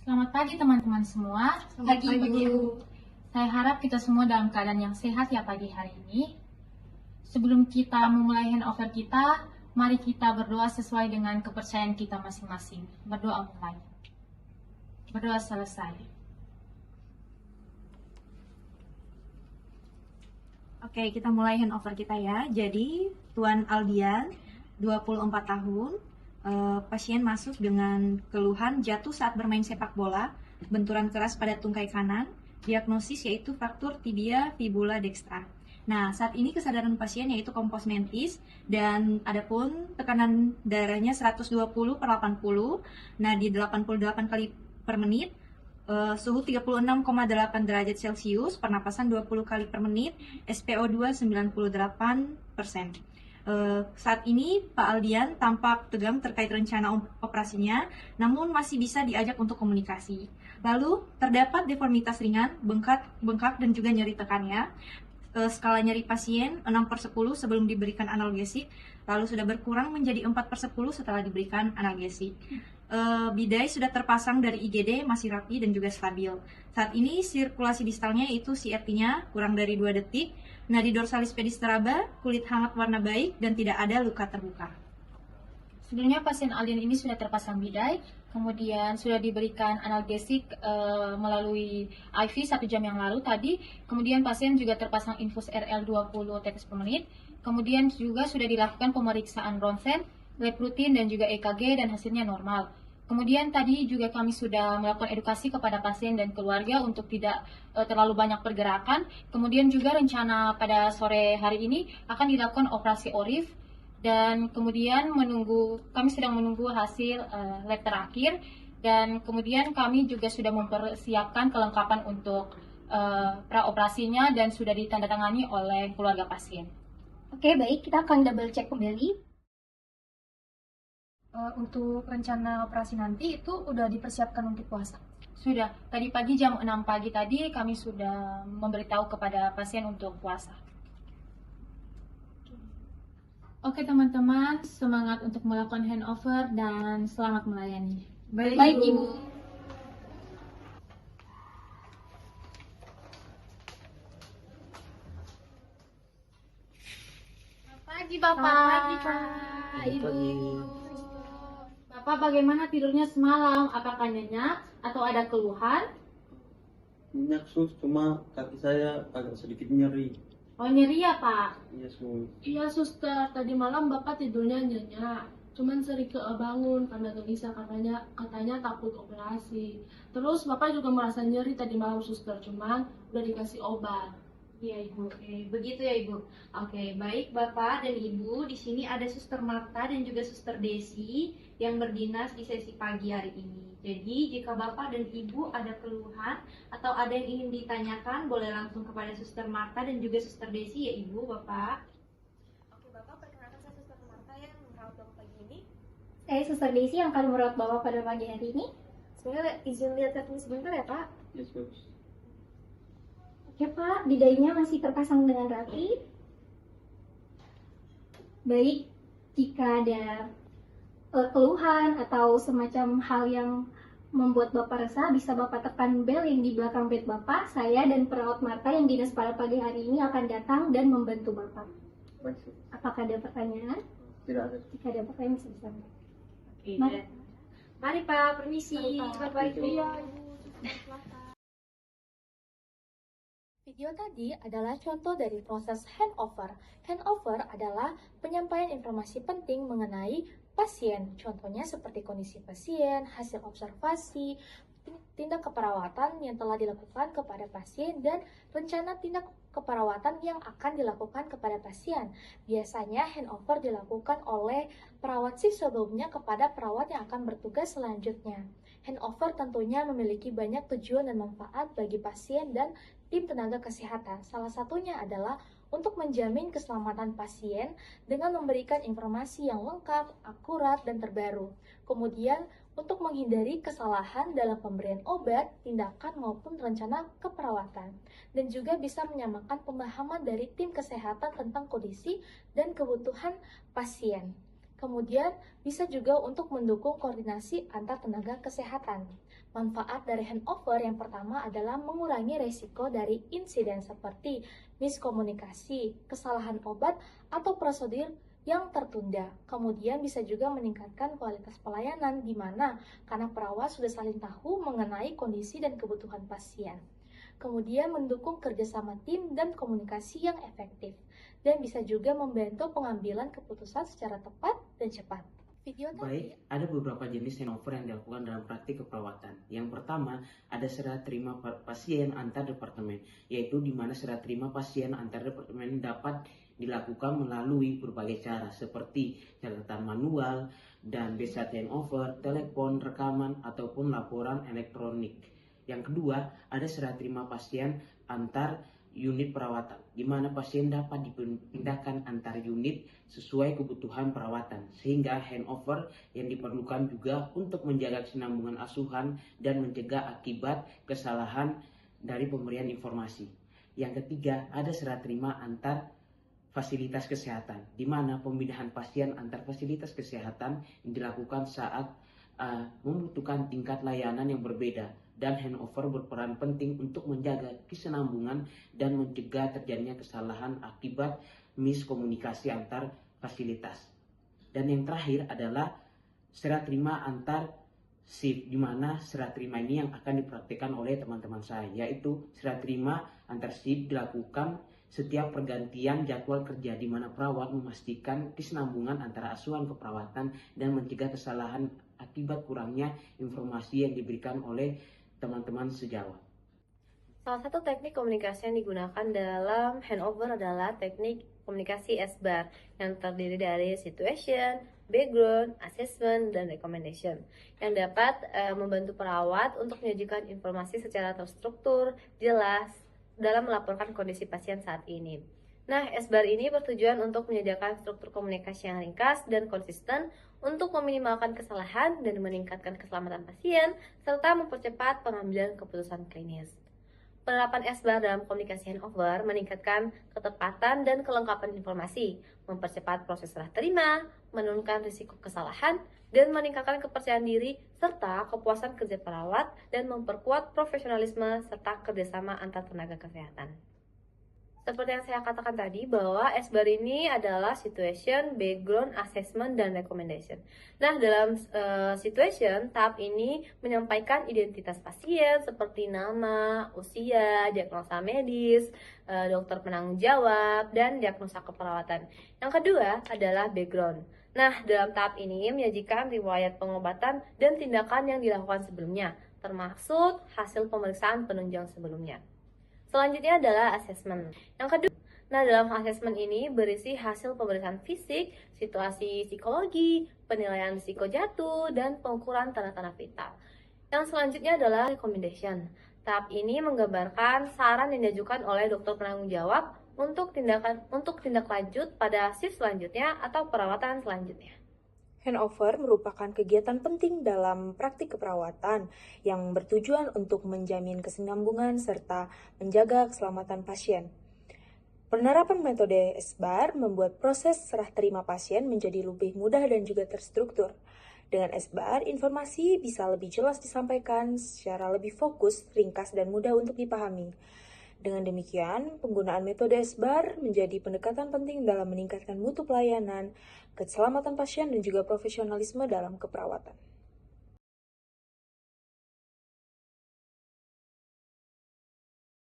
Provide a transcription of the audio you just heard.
Selamat pagi teman-teman semua. Pagi, Ibu. Saya harap kita semua dalam keadaan yang sehat ya pagi hari ini. Sebelum kita memulai handover kita, mari kita berdoa sesuai dengan kepercayaan kita masing-masing. Berdoa mulai. Berdoa selesai. Oke, kita mulai handover kita ya. Jadi, Tuan Aldian, 24 tahun, pasien masuk dengan keluhan jatuh saat bermain sepak bola, benturan keras pada tungkai kanan, diagnosis yaitu fraktur tibia fibula dextra. Nah, saat ini kesadaran pasien yaitu kompos mentis dan adapun tekanan darahnya 120/80. Nah, di 88 kali per menit. Suhu 36,8 derajat Celcius, pernapasan 20 kali per menit, SpO2 98%. Saat ini Pak Aldian tampak tegang terkait rencana operasinya, namun masih bisa diajak untuk komunikasi. Lalu terdapat deformitas ringan, bengkak dan juga nyeri tekannya. Skala nyeri pasien 6/10 sebelum diberikan analgesik, lalu sudah berkurang menjadi 4/10 setelah diberikan analgesik. Bidai sudah terpasang dari IGD, masih rapi dan juga stabil. Saat ini sirkulasi distalnya itu CRT-nya kurang dari 2 detik. Nadi dorsalis pedis teraba, kulit hangat warna baik dan tidak ada luka terbuka. Sebelumnya pasien Aldian ini sudah terpasang bidai, kemudian sudah diberikan analgesik melalui IV 1 jam yang lalu tadi. Kemudian pasien juga terpasang infus RL 20 tetes per menit. Kemudian juga sudah dilakukan pemeriksaan ronsen, lab rutin dan juga EKG dan hasilnya normal. Kemudian tadi juga kami sudah melakukan edukasi kepada pasien dan keluarga untuk tidak terlalu banyak pergerakan. Kemudian juga rencana pada sore hari ini akan dilakukan operasi ORIF. Dan kemudian kami sedang menunggu hasil lab terakhir, dan kemudian kami juga sudah mempersiapkan kelengkapan untuk praoperasinya dan sudah ditandatangani oleh keluarga pasien. Oke, baik, kita akan double check kembali. Untuk rencana operasi nanti itu udah dipersiapkan untuk puasa? Sudah, tadi pagi jam 6 pagi tadi kami sudah memberitahu kepada pasien untuk puasa. Oke teman-teman, semangat untuk melakukan handover dan selamat melayani. Baik, Ibu. Selamat pagi Bapak. Selamat pagi, Pak. Ibu. Bapak bagaimana tidurnya semalam? Apakah nyenyak atau ada keluhan? Nyenyak sus, cuma kaki saya agak sedikit nyeri. Oh nyeri ya Pak? Iya sus. Iya suster, tadi malam bapak tidurnya nyenyak, cuman sering bangun karena gelisah, katanya takut operasi. Terus bapak juga merasa nyeri tadi malam suster, cuman udah dikasih obat. Iya Ibu, oke. Begitu ya Ibu. Oke, baik Bapak dan Ibu, di sini ada Suster Marta dan juga Suster Desi yang berdinas di sesi pagi hari ini. Jadi, jika Bapak dan Ibu ada keluhan atau ada yang ingin ditanyakan, boleh langsung kepada Suster Marta dan juga Suster Desi ya Ibu, Bapak. Oke Bapak, perkenalkan saya Suster Marta yang merawat Bapak pagi ini. Saya Suster Desi yang akan merawat Bapak pada pagi hari ini. Sebenarnya izin lihat kartunya sebentar ya Pak. Iya sus. Oke Pak, bidainya masih terpasang dengan rapi. Baik, jika ada keluhan atau semacam hal yang membuat Bapak resah, bisa Bapak tekan bel yang di belakang bed Bapak. Saya dan perawat Marta yang dinas pada pagi hari ini akan datang dan membantu Bapak. Baik sus. Apakah ada pertanyaan? Tidak ada. Jika ada pertanyaan, bisa disampaikan. Oke, Mari. Mari Pak, permisi. Mari, Pak. Selamat pagi. Iya Ibu, silahkan. Video tadi adalah contoh dari proses handover. Handover adalah penyampaian informasi penting mengenai pasien. Contohnya seperti kondisi pasien, hasil observasi, tindak keperawatan yang telah dilakukan kepada pasien, dan rencana tindak keperawatan yang akan dilakukan kepada pasien. Biasanya handover dilakukan oleh perawat shift sebelumnya kepada perawat yang akan bertugas selanjutnya. Handover tentunya memiliki banyak tujuan dan manfaat bagi pasien dan tim tenaga kesehatan. Salah satunya adalah untuk menjamin keselamatan pasien dengan memberikan informasi yang lengkap, akurat, dan terbaru. Kemudian, untuk menghindari kesalahan dalam pemberian obat, tindakan, maupun rencana keperawatan. Dan juga bisa menyamakan pemahaman dari tim kesehatan tentang kondisi dan kebutuhan pasien. Kemudian bisa juga untuk mendukung koordinasi antar tenaga kesehatan. Manfaat dari handover yang pertama adalah mengurangi resiko dari insiden seperti miskomunikasi, kesalahan obat, atau prosedur yang tertunda. Kemudian bisa juga meningkatkan kualitas pelayanan di mana karena perawat sudah saling tahu mengenai kondisi dan kebutuhan pasien. Kemudian mendukung kerjasama tim dan komunikasi yang efektif. Dan bisa juga membantu pengambilan keputusan secara tepat dan cepat. Video Baik, ada beberapa jenis handover yang dilakukan dalam praktik keperawatan. Yang pertama, ada serah terima pasien antar departemen, yaitu di mana serah terima pasien antar departemen dapat dilakukan melalui berbagai cara, seperti catatan manual dan BSAT handover, telepon, rekaman, ataupun laporan elektronik. Yang kedua, ada serah terima pasien antar unit perawatan, di mana pasien dapat dipindahkan antar unit sesuai kebutuhan perawatan, sehingga handover yang diperlukan juga untuk menjaga kesinambungan asuhan dan mencegah akibat kesalahan dari pemberian informasi. Yang ketiga, ada serah terima antar fasilitas kesehatan, di mana pemindahan pasien antar fasilitas kesehatan dilakukan saat membutuhkan tingkat layanan yang berbeda, dan handover berperan penting untuk menjaga kesinambungan dan mencegah terjadinya kesalahan akibat miskomunikasi antar fasilitas. Dan yang terakhir adalah serah terima antar shift, di mana serah terima ini yang akan dipraktikkan oleh teman-teman saya, yaitu serah terima antar shift dilakukan setiap pergantian jadwal kerja, di mana perawat memastikan kesinambungan antara asuhan keperawatan dan mencegah kesalahan akibat kurangnya informasi yang diberikan oleh teman-teman sejawat. Salah satu teknik komunikasi yang digunakan dalam handover adalah teknik komunikasi SBAR yang terdiri dari situation, background, assessment, dan recommendation yang dapat membantu perawat untuk menyajikan informasi secara terstruktur, jelas dalam melaporkan kondisi pasien saat ini. Nah, SBAR ini bertujuan untuk menyediakan struktur komunikasi yang ringkas dan konsisten untuk meminimalkan kesalahan dan meningkatkan keselamatan pasien, serta mempercepat pengambilan keputusan klinis. Penerapan SBAR dalam komunikasi handover meningkatkan ketepatan dan kelengkapan informasi, mempercepat proses serah terima, menurunkan risiko kesalahan, dan meningkatkan kepercayaan diri serta kepuasan kerja perawat dan memperkuat profesionalisme serta kerjasama antar tenaga kesehatan. Seperti yang saya katakan tadi, bahwa SBAR ini adalah situation, background, assessment, dan recommendation. Nah, dalam situation, tahap ini menyampaikan identitas pasien seperti nama, usia, diagnosa medis, dokter penanggung jawab, dan diagnosa keperawatan. Yang kedua adalah background. Nah, dalam tahap ini menyajikan riwayat pengobatan dan tindakan yang dilakukan sebelumnya, termasuk hasil pemeriksaan penunjang sebelumnya. Selanjutnya adalah assessment. Yang kedua, nah dalam assessment ini berisi hasil pemeriksaan fisik, situasi psikologi, penilaian risiko jatuh, dan pengukuran tanda-tanda vital. Yang selanjutnya adalah recommendation. Tahap ini menggambarkan saran yang diajukan oleh dokter penanggung jawab untuk tindak lanjut pada shift selanjutnya atau perawatan selanjutnya. Handover merupakan kegiatan penting dalam praktik keperawatan yang bertujuan untuk menjamin kesinambungan serta menjaga keselamatan pasien. Penerapan metode SBAR membuat proses serah terima pasien menjadi lebih mudah dan juga terstruktur. Dengan SBAR, informasi bisa lebih jelas disampaikan secara lebih fokus, ringkas, dan mudah untuk dipahami. Dengan demikian, penggunaan metode SBAR menjadi pendekatan penting dalam meningkatkan mutu pelayanan, keselamatan pasien, dan juga profesionalisme dalam keperawatan.